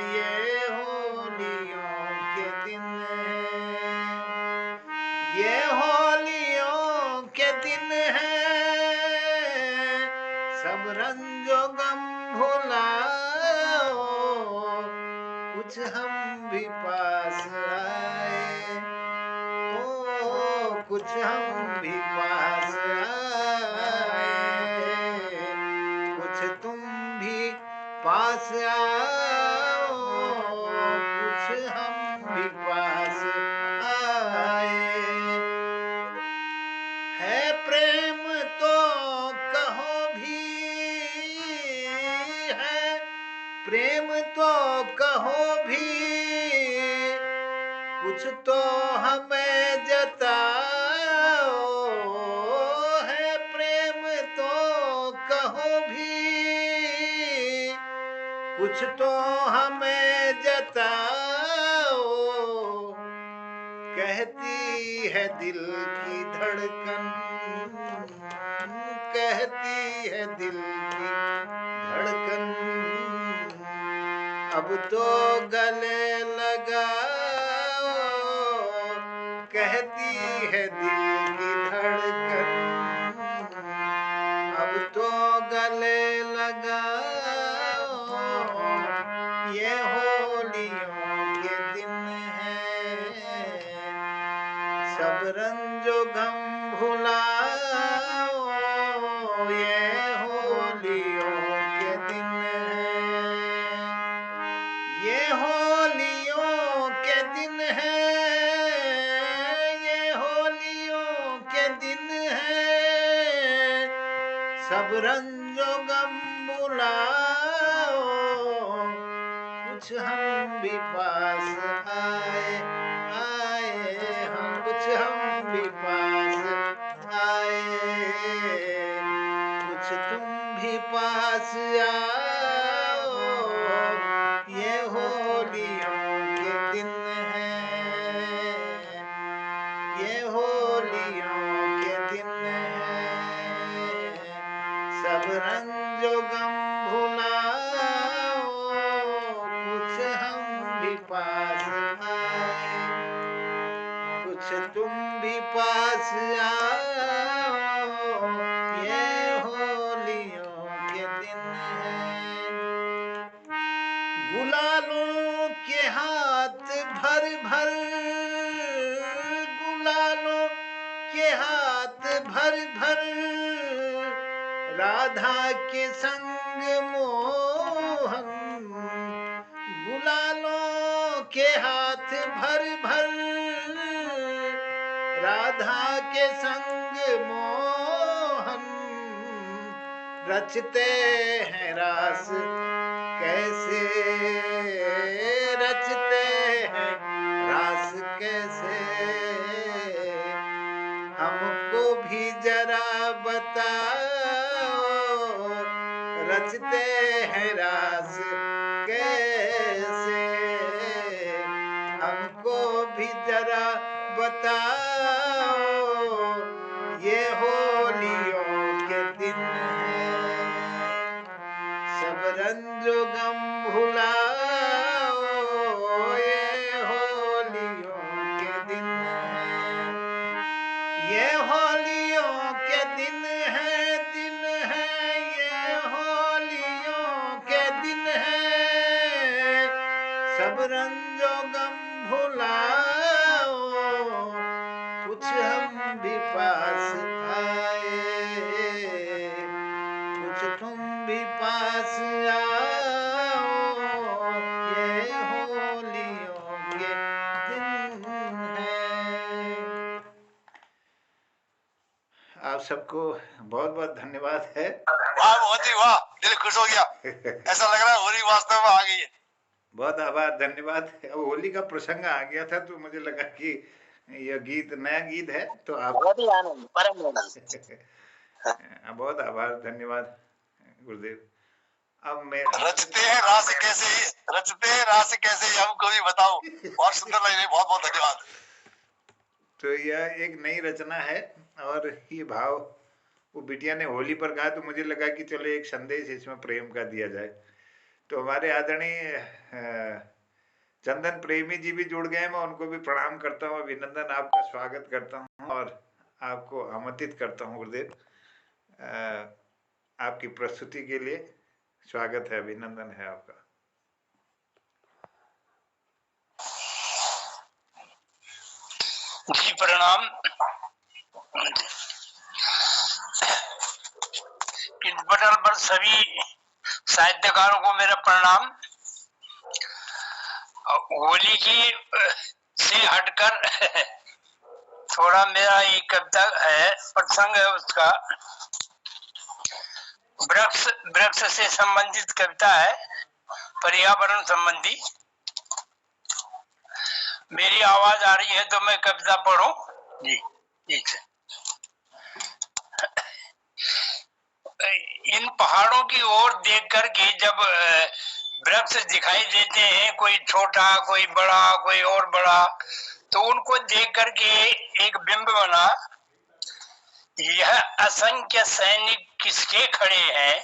ये होलियों के दिन है, ये होलियों के दिन है। सब रंजो गम भुलाओ, कुछ हम भी पास आए, ओ कुछ हम भी पास आए, कुछ तुम भी पास आओ, कुछ हम भी पास आए। है प्रेम तो कहो भी है, प्रेम तो कहो भी, कुछ तो हमें जताओ। है प्रेम तो कहो भी, कुछ तो हमें जताओ। कहती है दिल की धड़कन, कहती है दिल की धड़कन, अब तो गले लगाओ। कहती है दिल की धड़कन, अब तो गले लगाओ, ये होलियों के दिन है। सब रंजो गम भुलाओ, ये होलियों के दिन है, ये होलियों के दिन है, ये होलियों के दिन है। सब रंजो गम भुलाओ, कुछ हम भी पास आए, हम कुछ हम भी पास आए, कुछ तुम भी पास आओ, ये होलियों के दिन है, ये होलियों के दिन है। सब रंजो गम भुलाओ, कुछ हम भी पास आए, कुछ तुम भी पास आओ, ये होलियों के दिन है। गुलालों के हाथ भर भर, गुलालों के हाथ भर भर, राधा के संग मोहन। गुलालों के हाथ भर भर, राधा के संग मोहन। रचते हैं रास कैसे, रचते हैं रास कैसे, हमको भी जरा बताओ। रचते हैं रास कैसे, हमको भी जरा बताओ, ये होलियों के दिन है। सब रंजो गम भुलाओ, ये होलियों के दिन है, ये होलियों के दिन है, दिन है, आप सबको बहुत बहुत धन्यवाद है। वाह मोहन जी वाह, दिल खुश हो गया, ऐसा लग रहा है होली वास्तव में आ गई है। बहुत आभार, धन्यवाद। अब होली का प्रसंग आ गया था तो मुझे लगा कि यह गीत नया गीत है तो आप बहुत ही आनंद, परम आनंद। बहुत आभार, धन्यवाद गुरुदेव। अब मैं रचते हैं रास कैसे, रचते हैं रास कैसे हमको भी बताओ। बहुत सुंदर लगी, बहुत बहुत धन्यवाद। तो यह एक नई रचना है और ये भाव वो बिटिया ने होली पर गाया तो मुझे लगा कि चलो एक संदेश इसमें प्रेम का दिया जाए। तो हमारे आदरणीय चंदन प्रेमी जी भी जुड़ गए, मैं उनको भी प्रणाम करता हूँ, अभिनंदन, आपका स्वागत करता हूँ और आपको आमंत्रित करता हूँ गुरुदेव, आपकी प्रस्तुति के लिए स्वागत है, अभिनंदन है आपका। जी प्रणाम। इस पटल पर सभी साहित्यकारों को मेरा प्रणाम। होली की से हटकर थोड़ा मेरा एक कविता है, प्रसंग है उसका, वृक्ष से संबंधित कविता है, पर्यावरण संबंधी। मेरी आवाज आ रही है तो मैं कविता पढ़ूं? जी ठीक है। इन पहाड़ों की ओर देख कर के जब वृक्ष दिखाई देते हैं, कोई छोटा कोई बड़ा कोई और बड़ा, तो उनको देख कर के एक बिंब बना, यह असंख्य सैनिक किसके खड़े हैं,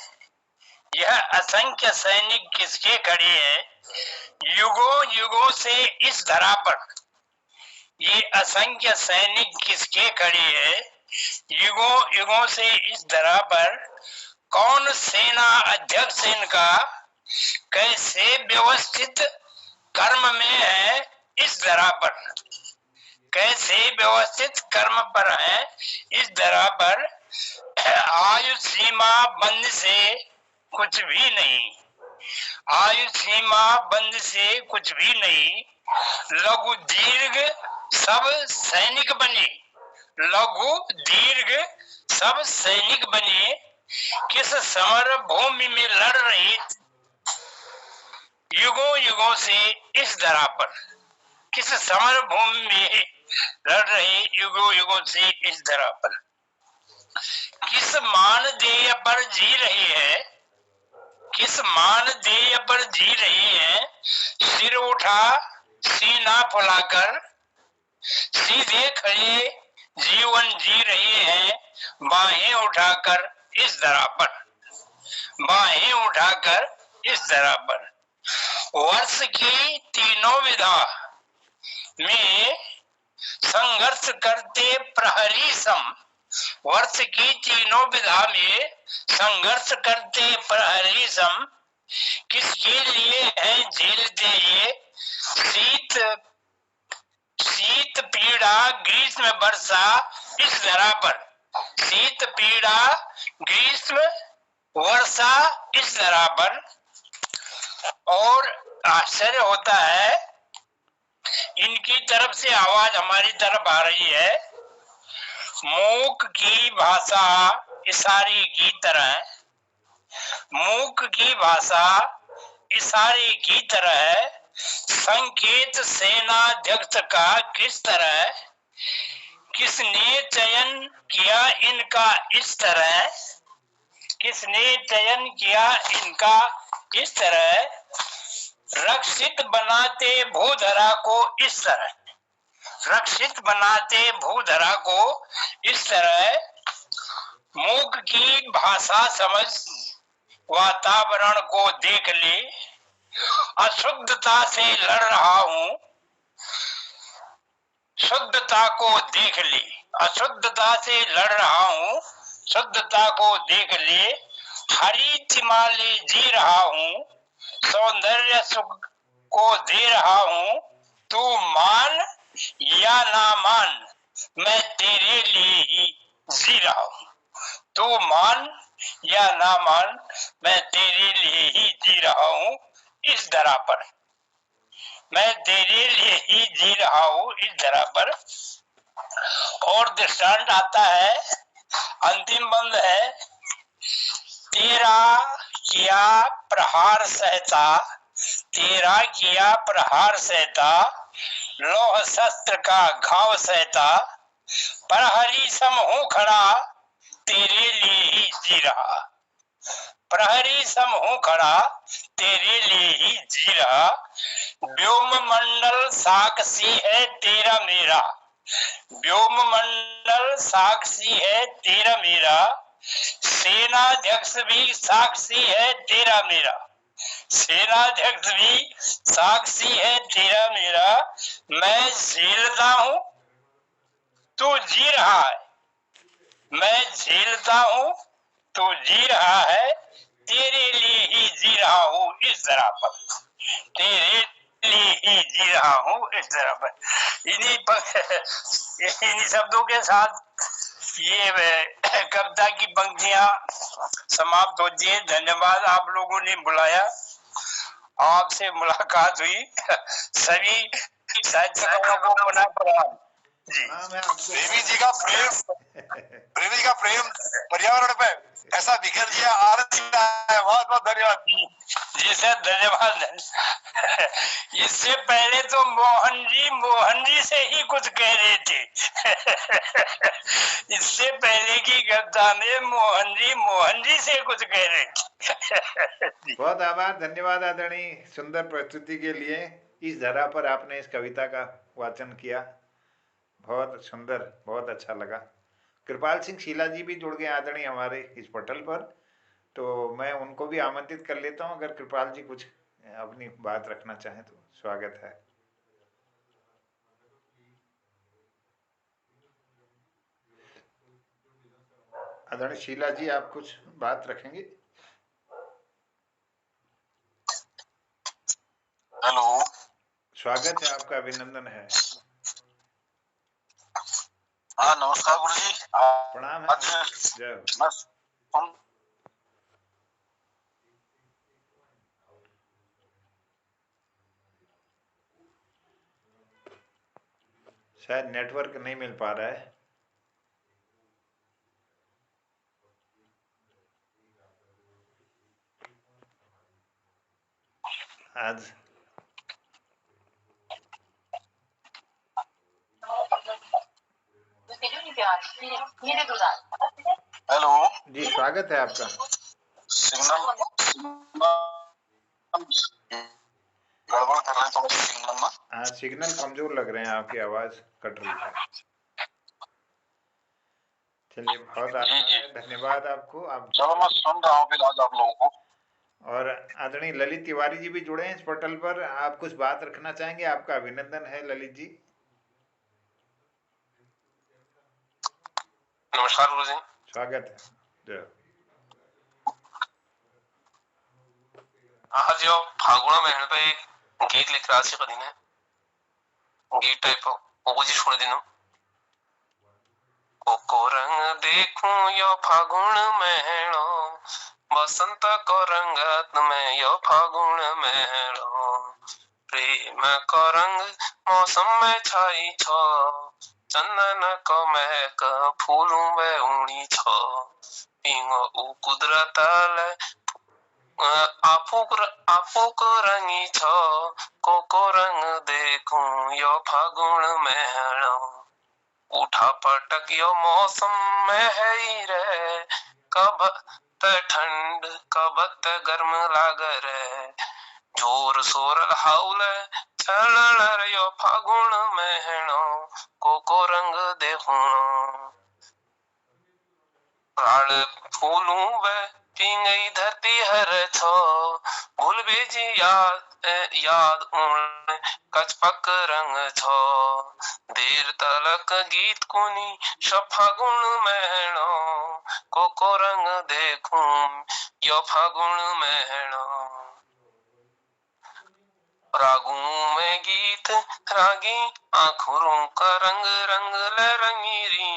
यह असंख्य सैनिक किसके खड़े हैं, युगों युगों से इस धरा पर, ये असंख्य सैनिक किसके खड़े हैं, युगों युगों से इस धरा पर, कौन सेना अध्यक्ष इनका, कैसे व्यवस्थित कर्म में है इस धरा पर, कैसे व्यवस्थित कर्म पर है इस धरा पर, आयु सीमा बंद से कुछ भी नहीं, आयु सीमा बंद से कुछ भी नहीं, लघु दीर्घ सब सैनिक बने, लघु दीर्घ सब सैनिक बने, किस समर भूमि में लड़ रहे युगों युगों से इस धरा पर, किस समर भूमि में लड़ रहे युगों युगों से इस धरा पर, किस मानदेय पर जी रहे हैं, किस मानदेय पर जी रहे हैं, सिर उठा सीना फुलाकर, सीधे खड़े जीवन जी रहे हैं, बाहें उठाकर इस धरा पर, बाहें उठाकर इस धरा पर, वर्ष की तीनों विधा में संघर्ष करते प्रहरी सम, वर्ष की तीनों विधा में संघर्ष करते प्रहरी सम, किसके लिए है झेलते ये शीत पीड़ा ग्रीष्म वर्षा इस धरा पर, शीत पीड़ा ग्रीष्म वर्षा इस धरा पर। और आश्चर्य होता है, इनकी तरफ से आवाज हमारी तरफ आ रही है, मूक की भाषा इशारे की तरह, मूक की भाषा इशारे की तरह, संकेत सेनाध्यक्ष का किस तरह, किसने चयन किया इनका इस तरह, किसने चयन किया इनका इस तरह, रक्षित बनाते भूधरा को इस तरह, रक्षित बनाते भूधरा को इस तरह, मूक की भाषा समझ वातावरण को देख ले, अशुद्धता से लड़ रहा हूँ, शुद्धता को देख ले, अशुद्धता से लड़ रहा हूँ, शुद्धता को देख ले, हरी तिमाली जी रहा हूँ, सौंदर्य सुख को दे रहा हूँ, तू मान या ना मान मैं तेरे लिए ही जी रहा हूँ, तू मान या ना मान मैं तेरे लिए ही जी रहा हूँ इस धरा पर, मैं तेरे लिए ही जी रहा हूँ इस धरा पर। और दृष्टांत आता है, तेरा किया प्रहार सहता, तेरा किया प्रहार सहता, लौह शस्त्र का घाव सहता, प्रहरी सम हूँ खड़ा, तेरे लिए ही जी रहा। प्रहरी सम हूँ खड़ा, तेरे लिए ही जी रहा। व्योम मंडल साक्षी है तेरा मेरा, व्योम मंडल साक्षी है तेरा मेरा, सेनाध्यक्ष भी साक्षी है तेरा मेरा, सेनाध्यक्ष भी साक्षी है तेरा मेरा। मैं झेलता हूँ तू जी रहा है, मैं झेलता हूँ तू जी रहा है, तेरे लिए ही जी रहा हूँ इस धरा पर, तेरे लिए ही जी रहा हूँ इस धरा पर। इन्हीं शब्दों के साथ ये कविता की पंक्तियां समाप्त होती है। धन्यवाद, आप लोगों ने बुलाया, आपसे मुलाकात हुई। सभी साहित्यकारों को पुनः प्रणाम जी। प्रेमी जी का प्रेम पर्यावरण पे ऐसा बिखर दिया, आनंद है। बहुत बहुत धन्यवाद जी सर, धन्यवाद। इससे पहले तो मोहन जी से ही कुछ कह रहे थे। इससे पहले की कविता में मोहन जी से कुछ कह रहे थे। बहुत आभार, धन्यवाद आदरणीय, सुंदर प्रस्तुति के लिए। इस धरा पर आपने इस कविता का वाचन किया, बहुत सुंदर, बहुत अच्छा लगा। कृपाल सिंह शीला जी भी जुड़ गए आदरणीय हमारे इस पटल पर, तो मैं उनको भी आमंत्रित कर लेता हूं, अगर कृपाल जी कुछ अपनी बात रखना चाहें तो स्वागत है। आदरणीय शीला जी, आप कुछ बात रखेंगे? हेलो, स्वागत है आपका, अभिनंदन है। हाँ नमस्कार गुरु जी, प्रणाम है। जय हो। शायद नेटवर्क नहीं मिल पा रहा है। आज हेलो जी, स्वागत है आपका। गड़बड़ कर रहे हैं थोड़ा सिग्नल में। हाँ, सिग्नल कमजोर लग रहे हैं, आपकी आवाज कट रही है। चलिए, बहुत धन्यवाद आपको। आप चलो मैं सुन रहा हूँ फिर आज आप लोगों को। और आदरणीय ललित तिवारी जी भी जुड़े हैं इस पोर्टल पर, आप कुछ बात रखना चाहेंगे? आपका अभिनंदन है ललित जी। नमस्कार गुरु जी, स्वागत है। जय। आज यो फागुण महीने पे एक गीत लेकर आज कदी ने गीत टाइप ओको जी छोड़ दिनो। को रंग देखूं यो फागुण महीनो, बसंत को रंगत में यो फागुण महीनो, प्रेम को रंग मौसम में छाई छो, चंदन को महक फूलों में उड़ी छो, पिंगो उ कुदरत ले आफूक रंगी छो, को रंग देखूं यो फागुण महीनो, उठा पटक यो मौसम में है रे, कब त ठंड कब त गर्म लाग रे, जोर सोरल हाउले चल यो फागुण महीनो, को रंग देखूं प्राण फूलूं वे पिंगई धरती हर छो, भूल बेजी याद उन कच पक रंग छो, देर तलक गीत कुनी फागुण महीनो, को रंग देखूं यो फागुण महीनो, रागू में गीत रागी आखुरों का रंग रंग ले रंगीरी,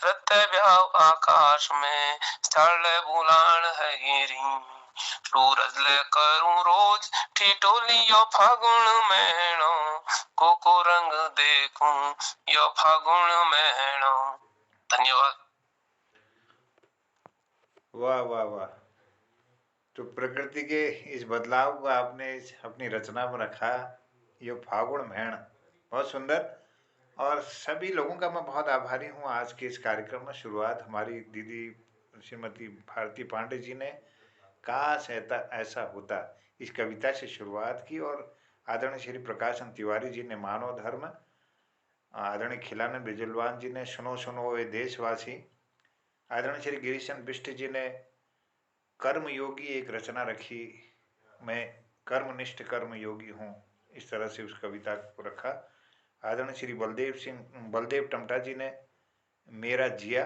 रत ब्याव आकाश में चढ़ बुलान है गिरी, सूरज ले करूं रोज ठिठोली यो फागुण महीनो, को रंग देखूं यो फागुण महीनो। धन्यवाद। वाह वाह वाह, तो प्रकृति के इस बदलाव को आपने अपनी रचना में रखा, ये फागुन भेण, बहुत सुंदर। और सभी लोगों का मैं बहुत आभारी हूँ। आज के इस कार्यक्रम में शुरुआत हमारी दीदी श्रीमती भारती पांडे जी ने काश ऐसा होता इस कविता से शुरुआत की, और आदरणीय श्री प्रकाशन तिवारी जी ने मानव धर्म, आदरणीय खिलानंद बिजलवान जी ने सुनो सुनो ये देशवासी, आदरणीय श्री गिरीशन बिष्ट जी ने कर्म योगी एक रचना रखी, मैं कर्मनिष्ठ कर्म योगी हूँ, इस तरह से उस कविता को रखा। आदरणीय श्री बलदेव टमटा जी ने मेरा जिया,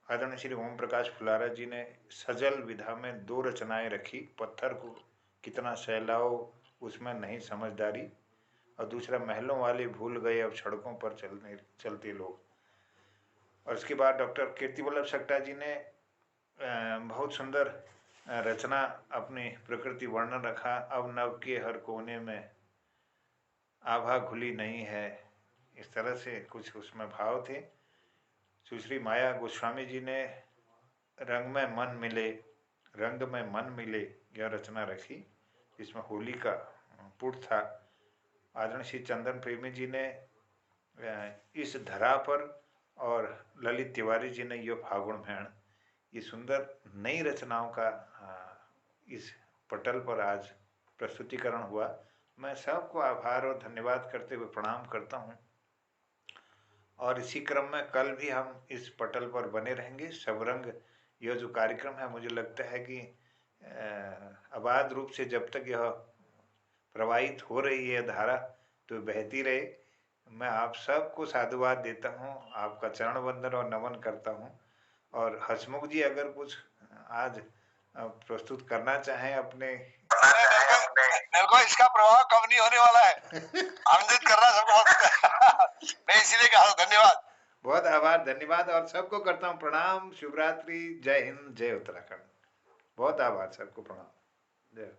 आदरणीय श्री ओम प्रकाश फुलारा जी ने सजल विधा में 2 रचनाएं रखी, पत्थर को कितना सहलाओ उसमें नहीं समझदारी, और दूसरा महलों वाले भूल गए अब सड़कों पर चलते लोग। और इसके बाद डॉक्टर कीर्ति वल्लभ सक्टा जी ने बहुत सुंदर रचना अपनी प्रकृति वर्णन रखा, अब नव के हर कोने में आभा खुली नहीं है, इस तरह से कुछ उसमें भाव थे। सुश्री माया गोस्वामी जी ने रंग में मन मिले यह रचना रखी, इसमें होली का पुट था। आदरणीय श्री चंदन प्रेमी जी ने इस धरा पर, और ललित तिवारी जी ने यो फागुन भेण, ये सुंदर नई रचनाओं का इस पटल पर आज प्रस्तुतिकरण हुआ। मैं सबको आभार और धन्यवाद करते हुए प्रणाम करता हूँ, और इसी क्रम में कल भी हम इस पटल पर बने रहेंगे। सबरंग यह जो कार्यक्रम है, मुझे लगता है कि अबाध रूप से जब तक यह प्रवाहित हो रही है धारा, तो बहती रहे। मैं आप सबको साधुवाद देता हूँ, आपका चरण वंदन और नमन करता हूँ। और हसमुख जी अगर कुछ आज प्रस्तुत करना चाहें अपने, मेरे को इसका प्रभाव कम नहीं होने वाला है, आनंदित कर रहा सबको। मैं इसीलिए कहा धन्यवाद, बहुत आभार, धन्यवाद, और सबको करता हूँ प्रणाम। शुभ रात्रि, जय हिंद, जय उत्तराखंड। बहुत आभार, सबको प्रणाम, जय।